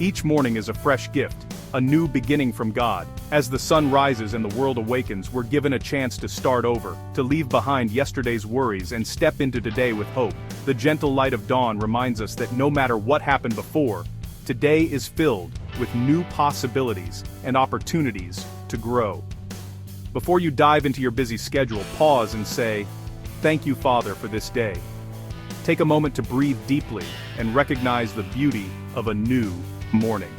Each morning is a fresh gift, a new beginning from God. As the sun rises and the world awakens, we're given a chance to start over, to leave behind yesterday's worries and step into today with hope. The gentle light of dawn reminds us that no matter what happened before, today is filled with new possibilities and opportunities to grow. Before you dive into your busy schedule, pause and say, "Thank you, Father, for this day." Take a moment to breathe deeply and recognize the beauty of a new morning.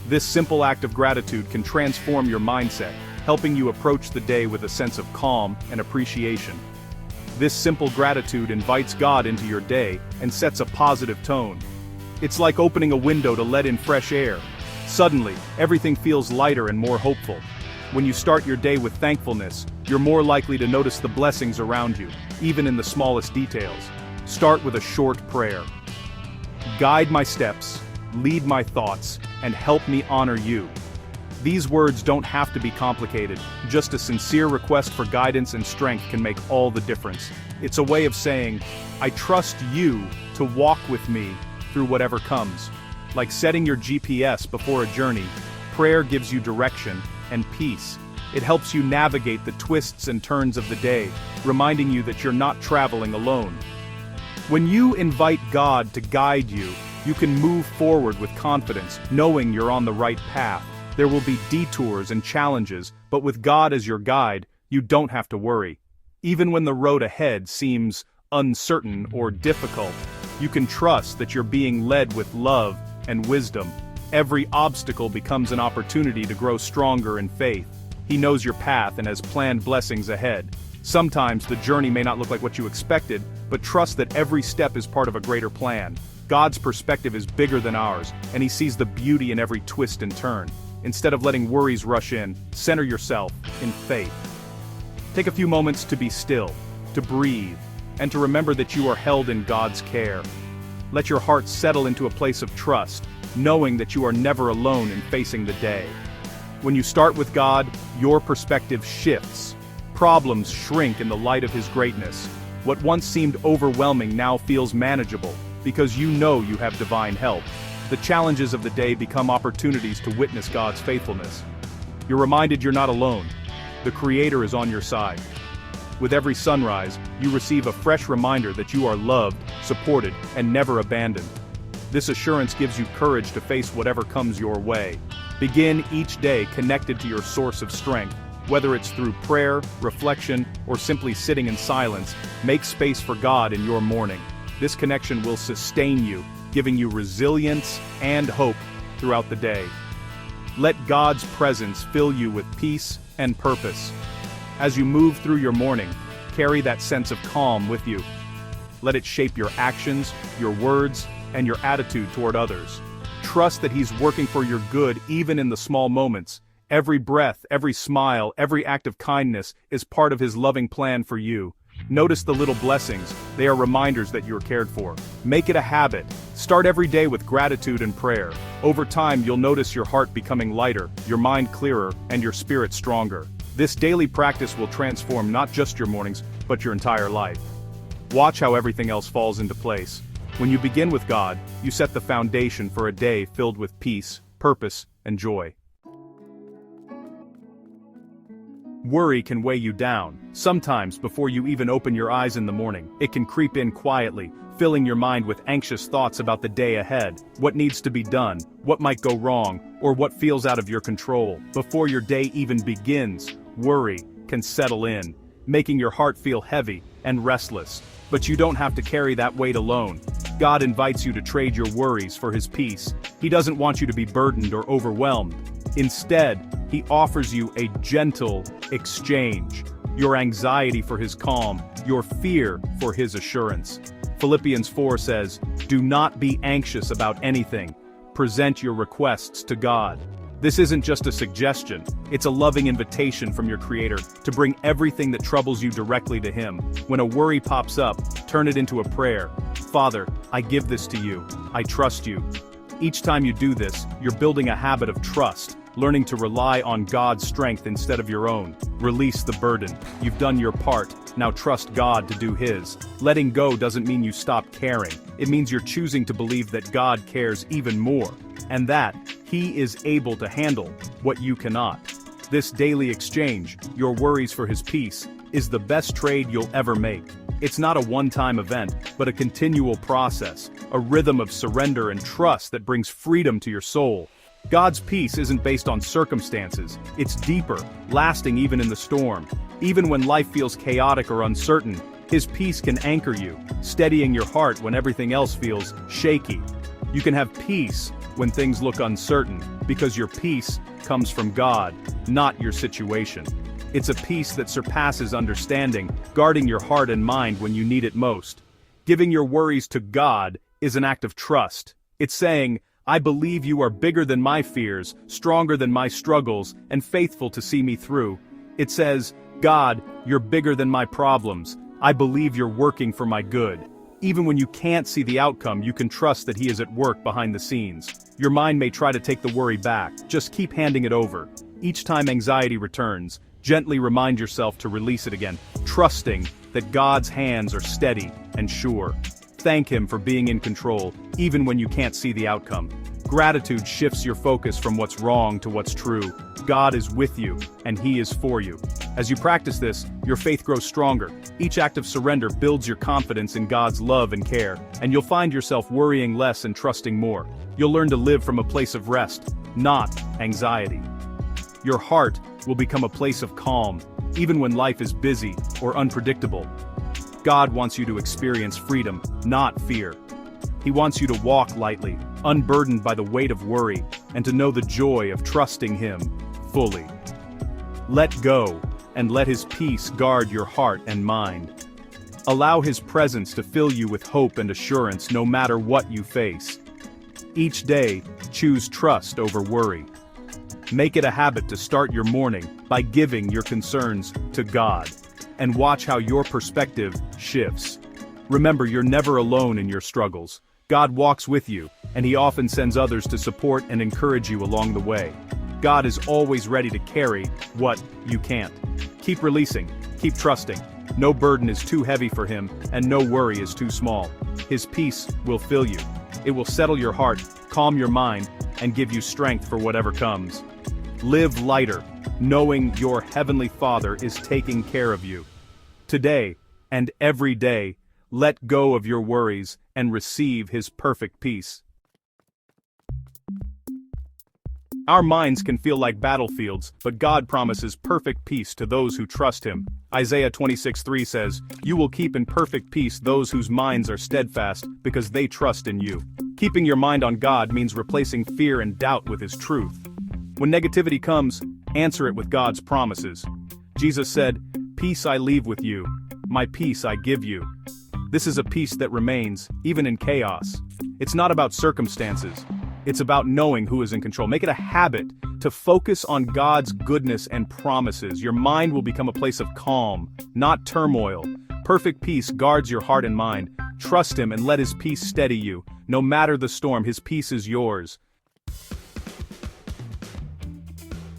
This simple act of gratitude can transform your mindset, helping you approach the day with a sense of calm and appreciation. This simple gratitude invites God into your day and sets a positive tone. It's like opening a window to let in fresh air. Suddenly, everything feels lighter and more hopeful. When you start your day with thankfulness, you're more likely to notice the blessings around you, even in the smallest details. Start with a short prayer. Guide my steps, lead my thoughts, and help me honor you. These words don't have to be complicated, just a sincere request for guidance and strength can make all the difference. It's a way of saying, I trust you to walk with me through whatever comes. Like setting your GPS before a journey, prayer gives you direction and peace. It helps you navigate the twists and turns of the day, reminding you that you're not traveling alone. When you invite God to guide you, you can move forward with confidence, knowing you're on the right path. There will be detours and challenges, but with God as your guide, you don't have to worry. Even when the road ahead seems uncertain or difficult, you can trust that you're being led with love and wisdom. Every obstacle becomes an opportunity to grow stronger in faith. He knows your path and has planned blessings ahead. Sometimes the journey may not look like what you expected, but trust that every step is part of a greater plan. God's perspective is bigger than ours, and He sees the beauty in every twist and turn. Instead of letting worries rush in, center yourself in faith. Take a few moments to be still, to breathe, and to remember that you are held in God's care. Let your heart settle into a place of trust, knowing that you are never alone in facing the day. When you start with God, your perspective shifts. Problems shrink in the light of His greatness. What once seemed overwhelming now feels manageable, because you know you have divine help. The challenges of the day become opportunities to witness God's faithfulness. You're reminded you're not alone. The Creator is on your side. With every sunrise, you receive a fresh reminder that you are loved, supported, and never abandoned. This assurance gives you courage to face whatever comes your way. Begin each day connected to your source of strength. Whether it's through prayer, reflection, or simply sitting in silence, make space for God in your morning. This connection will sustain you, giving you resilience and hope throughout the day. Let God's presence fill you with peace and purpose. As you move through your morning, carry that sense of calm with you. Let it shape your actions, your words, and your attitude toward others. Trust that He's working for your good even in the small moments. Every breath, every smile, every act of kindness is part of His loving plan for you. Notice the little blessings, they are reminders that you're cared for. Make it a habit. Start every day with gratitude and prayer. Over time, you'll notice your heart becoming lighter, your mind clearer, and your spirit stronger. This daily practice will transform not just your mornings, but your entire life. Watch how everything else falls into place. When you begin with God, you set the foundation for a day filled with peace, purpose, and joy. Worry can weigh you down. Sometimes, before you even open your eyes in the morning, it can creep in quietly, filling your mind with anxious thoughts about the day ahead, what needs to be done, what might go wrong, or what feels out of your control. Before your day even begins, worry can settle in, making your heart feel heavy and restless. But you don't have to carry that weight alone. God invites you to trade your worries for His peace. He doesn't want you to be burdened or overwhelmed. Instead, He offers you a gentle exchange. Your anxiety for His calm, your fear for His assurance. Philippians 4 says, "Do not be anxious about anything. Present your requests to God." This isn't just a suggestion, it's a loving invitation from your Creator to bring everything that troubles you directly to Him. When a worry pops up, turn it into a prayer. Father, I give this to you. I trust you. Each time you do this, you're building a habit of trust, learning to rely on God's strength instead of your own. Release the burden. You've done your part, now trust God to do His. Letting go doesn't mean you stop caring. It means you're choosing to believe that God cares even more. and that He is able to handle what you cannot. This daily exchange, your worries for His peace, is the best trade you'll ever make. It's not a one-time event, but a continual process, a rhythm of surrender and trust that brings freedom to your soul. God's peace isn't based on circumstances, it's deeper, lasting even in the storm. Even when life feels chaotic or uncertain, His peace can anchor you, steadying your heart when everything else feels shaky. You can have peace when things look uncertain, because your peace comes from God, not your situation. It's a peace that surpasses understanding, guarding your heart and mind when you need it most. Giving your worries to God is an act of trust. It's saying, I believe you are bigger than my fears, stronger than my struggles, and faithful to see me through. It says, God, you're bigger than my problems. I believe you're working for my good. Even when you can't see the outcome, you can trust that He is at work behind the scenes. Your mind may try to take the worry back, just keep handing it over. Each time anxiety returns, gently remind yourself to release it again, trusting that God's hands are steady and sure. Thank Him for being in control, even when you can't see the outcome. Gratitude shifts your focus from what's wrong to what's true. God is with you, and He is for you. As you practice this, your faith grows stronger. Each act of surrender builds your confidence in God's love and care, and you'll find yourself worrying less and trusting more. You'll learn to live from a place of rest, not anxiety. Your heart will become a place of calm, even when life is busy or unpredictable. God wants you to experience freedom, not fear. He wants you to walk lightly, unburdened by the weight of worry, and to know the joy of trusting Him fully. Let go, and let His peace guard your heart and mind. Allow His presence to fill you with hope and assurance no matter what you face. Each day, choose trust over worry. Make it a habit to start your morning by giving your concerns to God, and watch how your perspective shifts. Remember, you're never alone in your struggles. God walks with you, and He often sends others to support and encourage you along the way. God is always ready to carry what you can't. Keep releasing, keep trusting. No burden is too heavy for Him, and no worry is too small. His peace will fill you. It will settle your heart, calm your mind, and give you strength for whatever comes. Live lighter, knowing your Heavenly Father is taking care of you. Today, and every day, let go of your worries and receive His perfect peace. Our minds can feel like battlefields, but God promises perfect peace to those who trust Him. Isaiah 26:3 says, You will keep in perfect peace those whose minds are steadfast, because they trust in you. Keeping your mind on God means replacing fear and doubt with His truth. When negativity comes, answer it with God's promises. Jesus said, Peace I leave with you, my peace I give you. This is a peace that remains, even in chaos. It's not about circumstances. It's about knowing who is in control. Make it a habit to focus on God's goodness and promises. Your mind will become a place of calm, not turmoil. Perfect peace guards your heart and mind. Trust Him and let His peace steady you. No matter the storm, His peace is yours.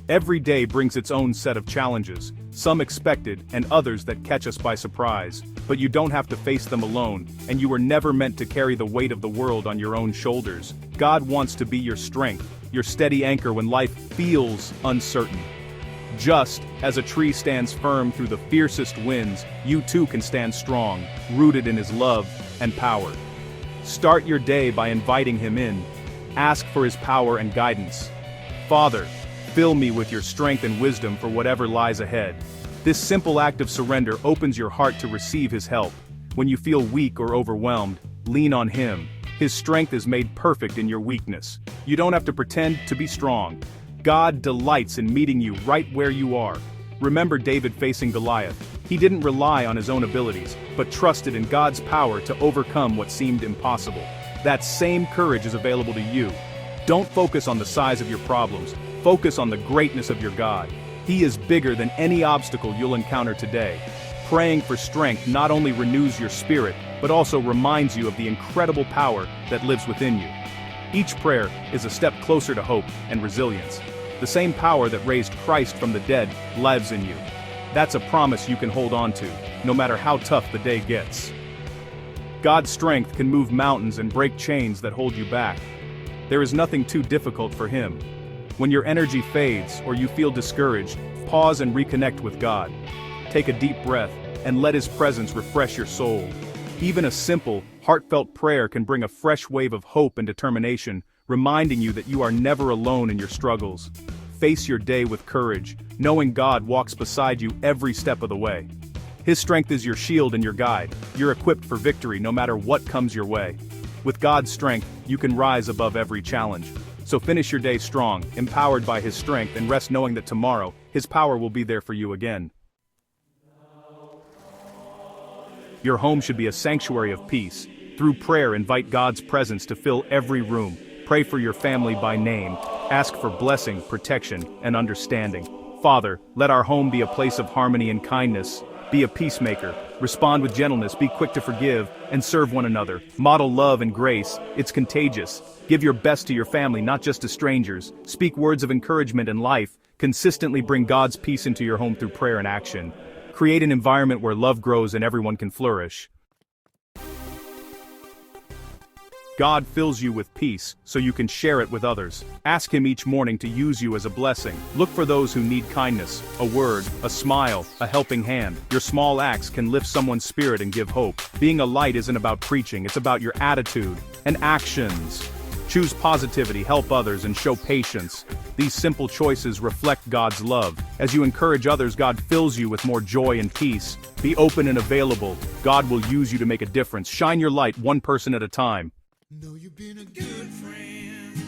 Every day brings its own set of challenges, some expected and others that catch us by surprise. But you don't have to face them alone, and you were never meant to carry the weight of the world on your own shoulders. God wants to be your strength, your steady anchor when life feels uncertain. Just as a tree stands firm through the fiercest winds, you too can stand strong, rooted in His love and power. Start your day by inviting Him in. Ask for His power and guidance. Father, fill me with your strength and wisdom for whatever lies ahead. This simple act of surrender opens your heart to receive His help. When you feel weak or overwhelmed, lean on Him. His strength is made perfect in your weakness. You don't have to pretend to be strong. God delights in meeting you right where you are. Remember David facing Goliath. He didn't rely on his own abilities, but trusted in God's power to overcome what seemed impossible. That same courage is available to you. Don't focus on the size of your problems. Focus on the greatness of your God. He is bigger than any obstacle you'll encounter today. Praying for strength not only renews your spirit, but also reminds you of the incredible power that lives within you. Each prayer is a step closer to hope and resilience. The same power that raised Christ from the dead lives in you. That's a promise you can hold on to, no matter how tough the day gets. God's strength can move mountains and break chains that hold you back. There is nothing too difficult for him. When your energy fades or you feel discouraged, pause and reconnect with God. Take a deep breath and let His presence refresh your soul. Even a simple, heartfelt prayer can bring a fresh wave of hope and determination, reminding you that you are never alone in your struggles. Face your day with courage, knowing God walks beside you every step of the way. His strength is your shield and your guide. You're equipped for victory no matter what comes your way. With God's strength, you can rise above every challenge. So finish your day strong, empowered by His strength, and rest knowing that tomorrow, His power will be there for you again. Your home should be a sanctuary of peace. Through prayer, invite God's presence to fill every room. Pray for your family by name. Ask for blessing, protection, and understanding. Father, let our home be a place of harmony and kindness. Be a peacemaker. Respond with gentleness. Be quick to forgive and serve one another. Model love and grace. It's contagious. Give your best to your family, not just to strangers. Speak words of encouragement and life. Consistently bring God's peace into your home through prayer and action. Create an environment where love grows and everyone can flourish. God fills you with peace so you can share it with others. Ask Him each morning to use you as a blessing. Look for those who need kindness, a word, a smile, a helping hand. Your small acts can lift someone's spirit and give hope. Being a light isn't about preaching, it's about your attitude and actions. Choose positivity, help others, and show patience. These simple choices reflect God's love. As you encourage others, God fills you with more joy and peace. Be open and available. God will use you to make a difference. Shine your light one person at a time. Know you've been a good friend.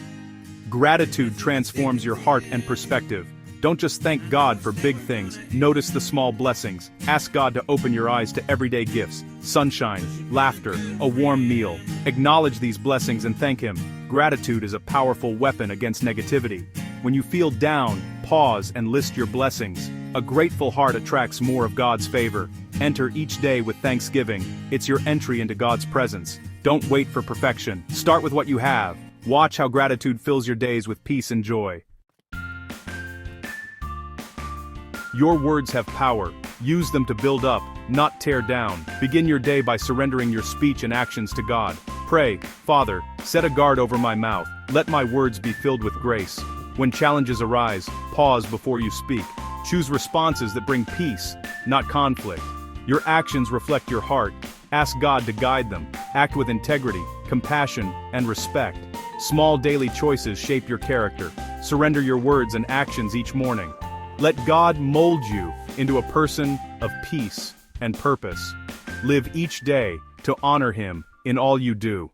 Gratitude transforms your heart and perspective. Don't just thank God for big things, notice the small blessings. Ask God to open your eyes to everyday gifts, sunshine, laughter, a warm meal. Acknowledge these blessings and thank Him. Gratitude is a powerful weapon against negativity. When you feel down, pause and list your blessings. A grateful heart attracts more of God's favor. Enter each day with thanksgiving. It's your entry into God's presence. Don't wait for perfection. Start with what you have. Watch how gratitude fills your days with peace and joy. Your words have power. Use them to build up, not tear down. Begin your day by surrendering your speech and actions to God. Pray, Father, set a guard over my mouth. Let my words be filled with grace. When challenges arise, pause before you speak. Choose responses that bring peace, not conflict. Your actions reflect your heart. Ask God to guide them. Act with integrity, compassion, and respect. Small daily choices shape your character. Surrender your words and actions each morning. Let God mold you into a person of peace and purpose. Live each day to honor Him in all you do.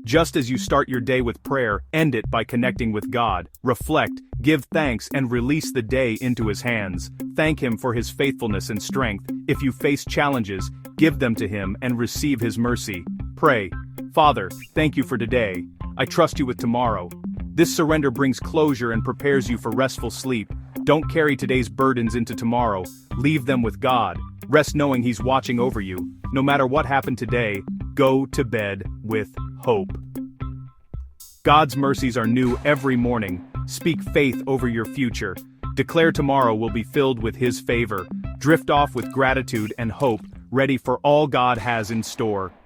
Just as you start your day with prayer, end it by connecting with God. Reflect, give thanks, and release the day into His hands. Thank Him for His faithfulness and strength. If you face challenges, give them to Him and receive His mercy. Pray, Father, thank you for today. I trust you with tomorrow. This surrender brings closure and prepares you for restful sleep. Don't carry today's burdens into tomorrow. Leave them with God. Rest knowing He's watching over you. No matter what happened today, go to bed with hope. God's mercies are new every morning. Speak faith over your future. Declare tomorrow will be filled with His favor. Drift off with gratitude and hope, ready for all God has in store.